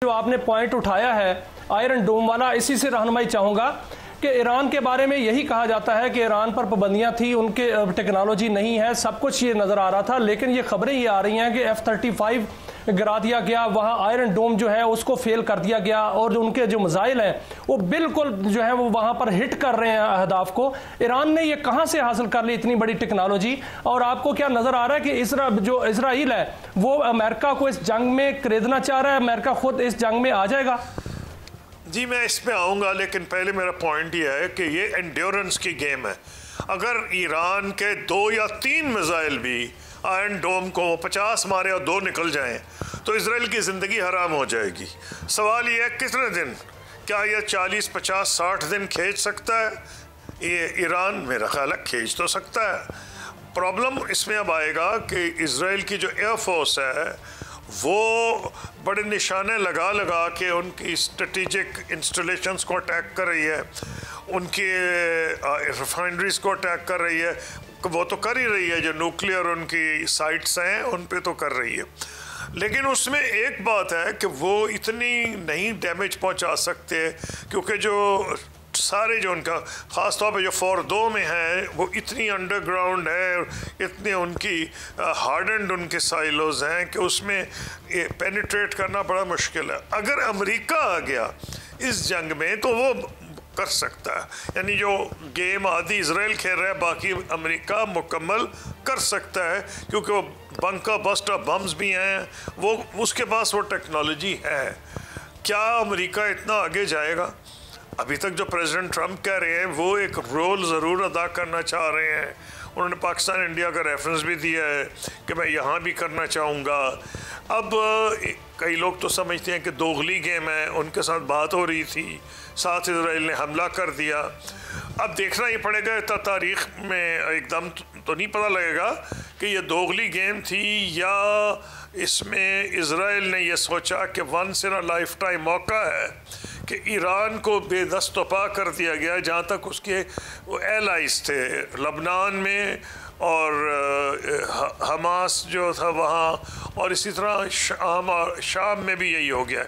जो आपने पॉइंट उठाया है आयरन डोम वाला, इसी से रहनुमाई चाहूँगा कि ईरान के बारे में यही कहा जाता है कि ईरान पर पाबंदियां थी, उनके टेक्नोलॉजी नहीं है, सब कुछ ये नज़र आ रहा था। लेकिन ये खबरें ये आ रही हैं कि F-35 गिरा दिया गया, वहाँ आयरन डोम जो है उसको फेल कर दिया गया, और जो उनके जो मिसाइल हैं वो बिल्कुल जो है वो वहाँ पर हिट कर रहे हैं अहदाफ को। ईरान ने ये कहाँ से हासिल कर ली इतनी बड़ी टेक्नोलॉजी? और आपको क्या नज़र आ रहा है कि जो इसराइल है वो अमेरिका को इस जंग में खरीदना चाह रहा है? अमेरिका खुद इस जंग में आ जाएगा? जी, मैं इसमें आऊँगा, लेकिन पहले मेरा पॉइंट ये है कि ये एंड्योरेंस की गेम है। अगर ईरान के 2 या 3 मिसाइल भी आयरन डोम को 50 मारे और 2 निकल जाएं तो इजराइल की ज़िंदगी हराम हो जाएगी। सवाल ये है कितने दिन, क्या ये 40, 50, 60 दिन खींच सकता है? ये ईरान मेरा ख्याल है खींच तो सकता है। प्रॉब्लम इसमें अब आएगा कि इजराइल की जो एयरफोर्स है वो बड़े निशाने लगा लगा के उनकी स्ट्रेटेजिक इंस्टॉलेशंस को अटैक कर रही है, उनकी रिफाइनरीज को अटैक कर रही है। वो तो कर ही रही है, जो न्यूक्लियर उनकी साइट्स हैं उन पे तो कर रही है। लेकिन उसमें एक बात है कि वो इतनी नहीं डैमेज पहुंचा सकते, क्योंकि जो सारे जो उनका ख़ास तौर पे जो फोर्दो में है वो इतनी अंडरग्राउंड है, इतने उनकी हार्डन्ड उनके साइलोज हैं कि उसमें पेनिट्रेट करना बड़ा मुश्किल है। अगर अमेरिका आ गया इस जंग में तो वो कर सकता है, यानी जो गेम आदि इजराइल खेल रहा है बाकी अमेरिका मुकम्मल कर सकता है, क्योंकि वो बंकर बस्टर बम्स भी हैं, वो उसके पास वो टेक्नोलॉजी है। क्या अमेरिका इतना आगे जाएगा? अभी तक जो प्रेसिडेंट ट्रंप कह रहे हैं वो एक रोल ज़रूर अदा करना चाह रहे हैं। उन्होंने पाकिस्तान इंडिया का रेफरेंस भी दिया है कि मैं यहाँ भी करना चाहूँगा। अब कई लोग तो समझते हैं कि दोगली गेम है, उनके साथ बात हो रही थी, साथ इजराइल ने हमला कर दिया। अब देखना ही पड़ेगा, इतना तारीख़ में एकदम तो नहीं पता लगेगा कि ये दोगली गेम थी या इसमें इजराइल ने यह सोचा कि once in a lifetime मौका है कि ईरान को बेदस्तपा कर दिया गया, जहाँ तक उसके एलाइज थे लबनान में और हमास जो था वहाँ, और इसी तरह शाम में भी यही हो गया।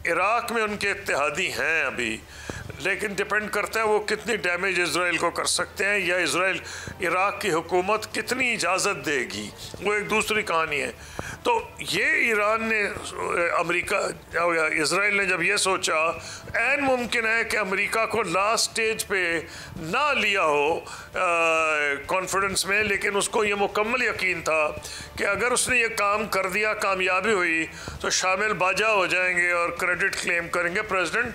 इराक़ में उनके इत्तेहादी हैं अभी, लेकिन डिपेंड करता है वो कितनी डैमेज इजराइल को कर सकते हैं या इजराइल इराक़ की हुकूमत कितनी इजाज़त देगी, वो एक दूसरी कहानी है। तो ये ईरान ने अमेरिका या इजराइल ने जब ये सोचा, ऐन मुमकिन है कि अमेरिका को लास्ट स्टेज पे ना लिया हो कॉन्फिडेंस में, लेकिन उसको ये मुकम्मल यकीन था कि अगर उसने ये काम कर दिया, कामयाबी हुई, तो शामिल बाजा हो जाएंगे और क्रेडिट क्लेम करेंगे प्रेसिडेंट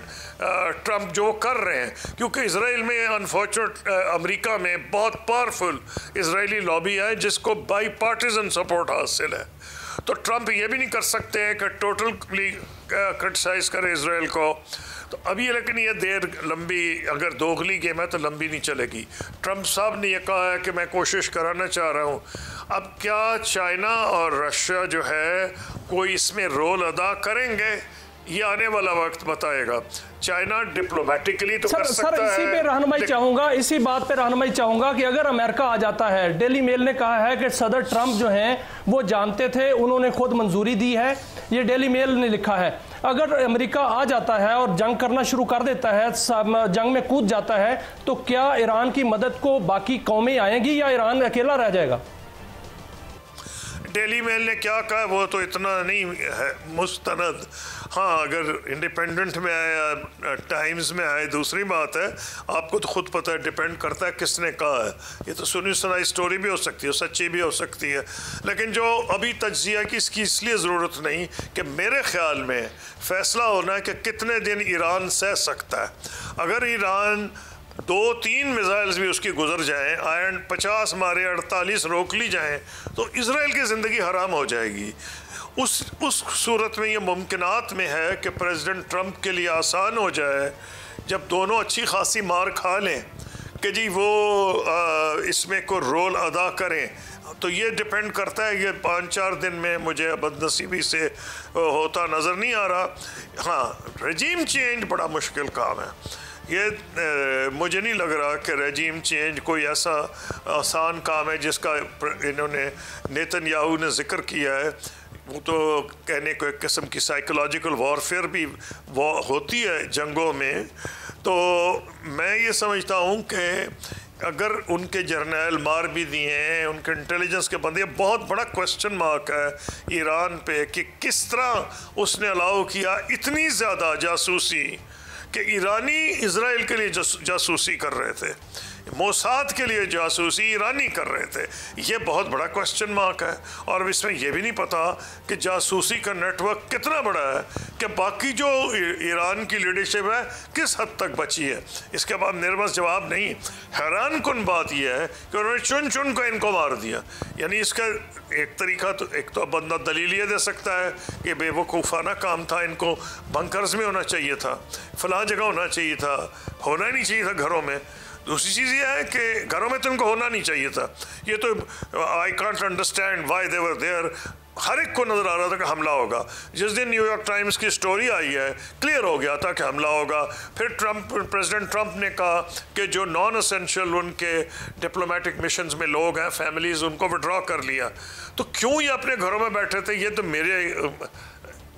ट्रंप जो कर रहे हैं। क्योंकि इजराइल में अनफॉर्चुनेट अमेरिका में बहुत पावरफुल इजरायली लॉबी है जिसको बाई पार्टीजन सपोर्ट हासिल है। तो ट्रंप ये भी नहीं कर सकते हैं कि टोटली क्रिटिसाइज करे इजराइल को। तो अभी लेकिन ये देर लंबी, अगर दोगली गेम है तो लंबी नहीं चलेगी। ट्रंप साहब ने यह कहा है कि मैं कोशिश कराना चाह रहा हूँ। अब क्या चाइना और रशिया जो है कोई इसमें रोल अदा करेंगे, ये आने वाला वक्त बताएगा। चाइना डिप्लोमेटिकली तो कर सकता है। इसी पे रहनुमाई चाहूंगा, इसी बात पे रहनुमाई चाहूंगा कि अगर अमेरिका आ जाता है, डेली मेल ने कहा है कि सदर ट्रंप जो हैं वो जानते थे, उन्होंने खुद मंजूरी दी है, ये डेली मेल ने लिखा है। अगर अमेरिका आ जाता है और जंग करना शुरू कर देता है, जंग में कूद जाता है, तो क्या ईरान की मदद को बाकी कौमें आएंगी या ईरान अकेला रह जाएगा? डेली मेल ने क्या कहा वो तो इतना नहीं है मुस्तनद। हाँ, अगर इंडिपेंडेंट में आए या टाइम्स में आए दूसरी बात है, आपको तो खुद पता है, डिपेंड करता है किसने कहा है। ये तो सुनी सुनाई स्टोरी भी हो सकती है, सच्ची भी हो सकती है। लेकिन जो अभी तज्जिया की इसकी इसलिए ज़रूरत नहीं कि मेरे ख्याल में फ़ैसला होना है कि कितने दिन ईरान सह सकता है। अगर ईरान 2-3 मिसाइल्स भी उसकी गुजर जाएं, आयरन 50 मारे 48 रोक ली जाएं, तो इजराइल की ज़िंदगी हराम हो जाएगी। उस सूरत में ये मुमकिनात में है कि प्रेसिडेंट ट्रंप के लिए आसान हो जाए जब दोनों अच्छी खासी मार खा लें कि जी वो इसमें को रोल अदा करें। तो ये डिपेंड करता है, ये 5-4 दिन में मुझे बदनसीबी से होता नज़र नहीं आ रहा। हाँ, रजीम चेंज बड़ा मुश्किल काम है। ये मुझे नहीं लग रहा कि रेजीम चेंज कोई ऐसा आसान काम है जिसका इन्होंने नेतन्याहू ने जिक्र किया है। वो तो कहने को एक किस्म की साइकोलॉजिकल वॉरफेयर भी होती है जंगों में। तो मैं ये समझता हूँ कि अगर उनके जर्नैल मार भी दिए हैं, उनके इंटेलिजेंस के बंदे, बहुत बड़ा क्वेश्चन मार्क है ईरान पे कि किस तरह उसने अलाउ किया इतनी ज़्यादा जासूसी कि ईरानी इजराइल के लिए जासूसी कर रहे थे, मोसाद के लिए जासूसी ईरानी कर रहे थे। ये बहुत बड़ा क्वेश्चन मार्क है। और इसमें यह भी नहीं पता कि जासूसी का नेटवर्क कितना बड़ा है, कि बाकी जो ईरान की लीडरशिप है किस हद तक बची है। इसके बाद निर्मस जवाब नहीं। हैरान कुन बात यह है कि उन्होंने चुन चुन को इनको मार दिया। यानी इसका एक तरीका तो एक तो बंदा दलील ये दे सकता है कि बेवकूफ़ाना काम था, इनको बंकर्स में होना चाहिए था, फलां जगह होना चाहिए था, होना ही नहीं चाहिए था घरों में। दूसरी चीज़ ये है कि घरों में तो इनको होना नहीं चाहिए था। ये तो I can't understand why they were there. हर एक को नज़र आ रहा था कि हमला होगा। जिस दिन न्यूयॉर्क टाइम्स की स्टोरी आई है क्लियर हो गया था कि हमला होगा। फिर प्रेसिडेंट ट्रंप ने कहा कि जो नॉन एसेंशियल उनके डिप्लोमेटिक मिशंस में लोग हैं, फैमिलीज़, उनको विड्रॉ कर लिया। तो क्यों ये अपने घरों में बैठे थे, ये तो मेरे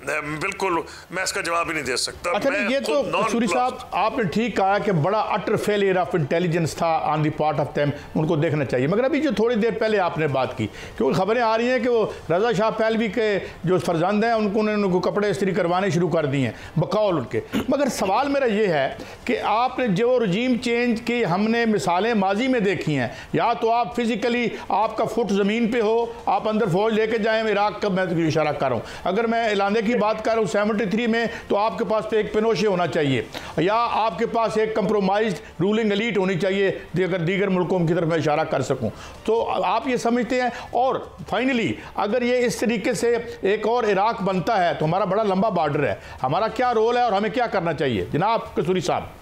बिल्कुल मैं इसका जवाब ही नहीं दे सकता। अच्छा, ये तो कसूरी साहब आपने ठीक कहा कि बड़ा अटर फेलियर ऑफ इंटेलिजेंस था on the part of them, उनको देखना चाहिए। मगर अभी जो थोड़ी देर पहले आपने बात की, क्योंकि खबरें आ रही हैं कि वो रजा शाह पहलवी के जो फर्जंद हैं उनको कपड़े इस्त्री करवाने शुरू कर दिए हैं बकौल उनके। मगर सवाल मेरा ये है कि आपने जो रजीम चेंज की हमने मिसालें माजी में देखी हैं, या तो आप फिजिकली आपका फुट ज़मीन पे हो, आप अंदर फौज लेके जाएँ, इराक का मैं इशारा कर रहा हूँ। अगर मैं ऐलान बात कर रहा हूं 73 में, तो आपके पास तो एक पिनोशे होना चाहिए, या आपके पास एक कंप्रोमाइज्ड रूलिंग एलीट होनी चाहिए, अगर दीगर मुल्कों की तरफ मैं इशारा कर सकूं। तो आप ये समझते हैं। और फाइनली अगर ये इस तरीके से एक और इराक बनता है तो हमारा बड़ा लंबा बॉर्डर है, हमारा क्या रोल है और हमें क्या करना चाहिए जनाब कसूरी साहब?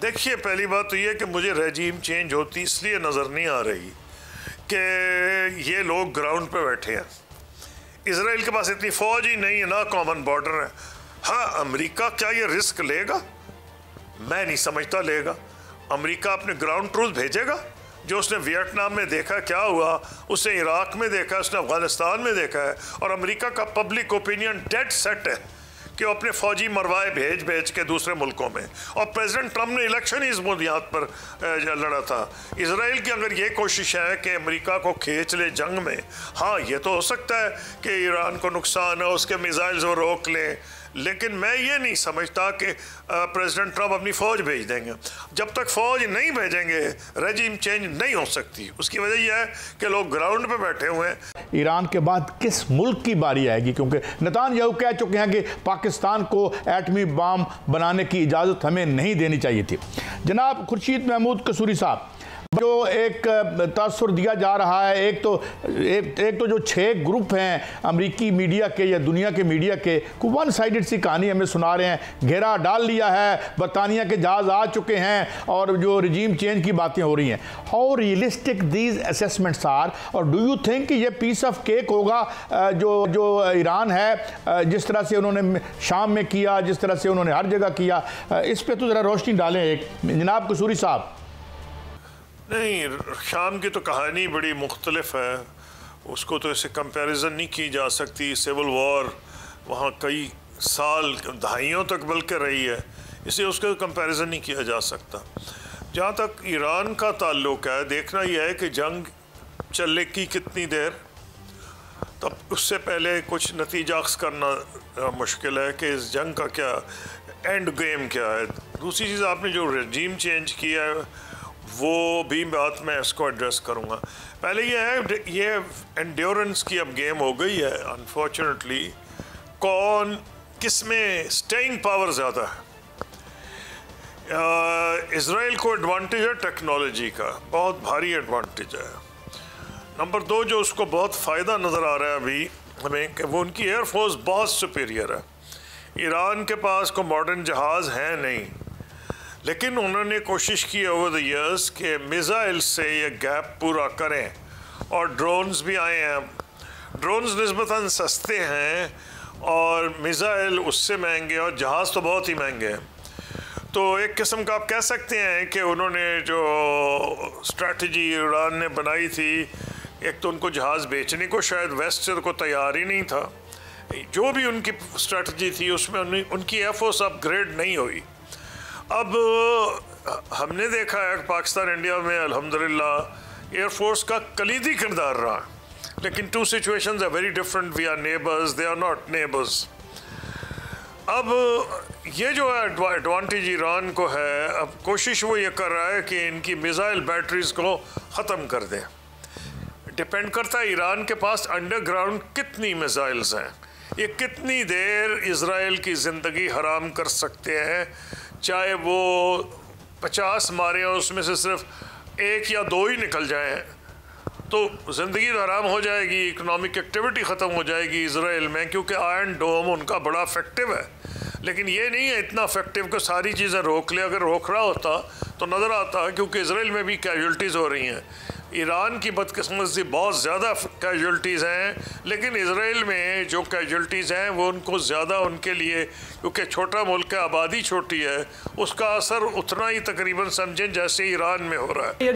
देखिए, पहली बात तो ये कि मुझे रेजीम चेंज होती इसलिए नज़र नहीं आ रही कि ये लोग ग्राउंड पे बैठे हैं। इजराइल के पास इतनी फौज ही नहीं है, ना कॉमन बॉर्डर है। हाँ, अमेरिका क्या ये रिस्क लेगा? मैं नहीं समझता लेगा। अमेरिका अपने ग्राउंड ट्रूथ भेजेगा? जो उसने वियतनाम में देखा क्या हुआ, उसने इराक में देखा, उसने अफगानिस्तान में देखा है। और अमेरिका का पब्लिक ओपिनियन डेड सेट है कि वो अपने फौजी मरवाए भेज के दूसरे मुल्कों में। और प्रेसिडेंट ट्रंप ने इलेक्शन ही इस बुनियाद पर लड़ा था। इजराइल की अगर ये कोशिश है कि अमेरिका को खींच ले जंग में, हाँ ये तो हो सकता है कि ईरान को नुकसान है, उसके मिसाइल्स वो रोक ले, लेकिन मैं ये नहीं समझता कि प्रेसिडेंट ट्रंप अपनी फ़ौज भेज देंगे। जब तक फ़ौज नहीं भेजेंगे रेजिम चेंज नहीं हो सकती। उसकी वजह यह है कि लोग ग्राउंड पे बैठे हुए हैं। ईरान के बाद किस मुल्क की बारी आएगी? क्योंकि नेतान्याहू कह चुके हैं कि पाकिस्तान को एटमी बम बनाने की इजाज़त हमें नहीं देनी चाहिए थी। जनाब खुर्शीद महमूद कसूरी साहब, जो एक तासुर दिया जा रहा है, एक तो जो 6 ग्रुप हैं अमेरिकी मीडिया के या दुनिया के मीडिया के, वन साइडेड सी कहानी हमें सुना रहे हैं। घेरा डाल लिया है, बरतानिया के जहाज़ आ चुके हैं और जो रजीम चेंज की बातें हो रही हैं। How realistic these assessments are, और डू यू थिंक कि ये पीस ऑफ केक होगा जो ईरान है, जिस तरह से उन्होंने शाम में किया, जिस तरह से उन्होंने हर जगह किया? इस पर तो ज़रा रोशनी डालें एक जनाब कसूरी साहब। नहीं, शाम की तो कहानी बड़ी मुख्तलिफ है, उसको तो ऐसे कंपैरिजन नहीं की जा सकती। सिविल वॉर वहाँ कई साल, दहाइयों तक बल्कि रही है, इसलिए उसका कंपैरिजन नहीं किया जा सकता। जहाँ तक ईरान का ताल्लुक है, देखना यह है कि जंग चलने की कितनी देर, तब उससे पहले कुछ नतीजा करना मुश्किल है कि इस जंग का क्या एंड गेम क्या है। दूसरी चीज़, आपने जो रजीम चेंज किया है वो भी बात मैं इसको एड्रेस करूँगा। पहले ये है, ये एंड्योरेंस की अब गेम हो गई है अनफॉर्चुनेटली। कौन किस में स्टेइंग पावर ज़्यादा है? इजराइल को एडवांटेज है टेक्नोलॉजी का, बहुत भारी एडवांटेज है। नंबर 2, जो उसको बहुत फ़ायदा नज़र आ रहा है अभी हमें, कि वो उनकी एयरफोर्स बहुत सुपीरियर है। ईरान के पास को मॉडर्न जहाज़ हैं नहीं, लेकिन उन्होंने कोशिश की ओवर द ईयर्स कि मिसाइल से ये गैप पूरा करें। और ड्रोन्स भी आए हैं। ड्रोन्स निस्बतन सस्ते हैं और मिसाइल उससे महंगे, और जहाज़ तो बहुत ही महंगे हैं। तो एक किस्म का आप कह सकते हैं कि उन्होंने जो स्ट्रैटेजी ईरान ने बनाई थी एक तो उनको जहाज़ बेचने को शायद वेस्ट से को तैयार ही नहीं था, जो भी उनकी स्ट्रेटजी थी उसमें उनकी एयरफोर्स अपग्रेड नहीं हुई। अब हमने देखा है पाकिस्तान इंडिया में अल्हम्दुलिल्लाह एयरफोर्स का कलीदी किरदार रहा, लेकिन two situations are very different. We are neighbours, they are not neighbours. अब ये जो है एडवांटेज ईरान को है, अब कोशिश वो ये कर रहा है कि इनकी मिसाइल बैटरीज को ख़त्म कर दें। डिपेंड करता है ईरान के पास अंडरग्राउंड कितनी मिसाइल्स हैं, ये कितनी देर इज़राइल की ज़िंदगी हराम कर सकते हैं। चाहे वो 50 मारे और उसमें से सिर्फ 1 या 2 ही निकल जाएं तो ज़िंदगी तो हराम हो जाएगी, इकोनॉमिक एक्टिविटी ख़त्म हो जाएगी इज़राइल में, क्योंकि आयरन डोम उनका बड़ा इफेक्टिव है। लेकिन ये नहीं है इतना इफेक्टिव कि सारी चीज़ें रोक ले। अगर रोक रहा होता तो नज़र आता, क्योंकि इज़राइल में भी कैजुअल्टीज़ हो रही हैं। ईरान की बदकिस्मती बहुत ज़्यादा कैजुअल्टीज़ हैं, लेकिन इज़राइल में जो कैजुअल्टीज़ हैं वो उनको ज़्यादा उनके लिए, क्योंकि छोटा मुल्क है, आबादी छोटी है, उसका असर उतना ही तकरीबन समझें जैसे ईरान में हो रहा है।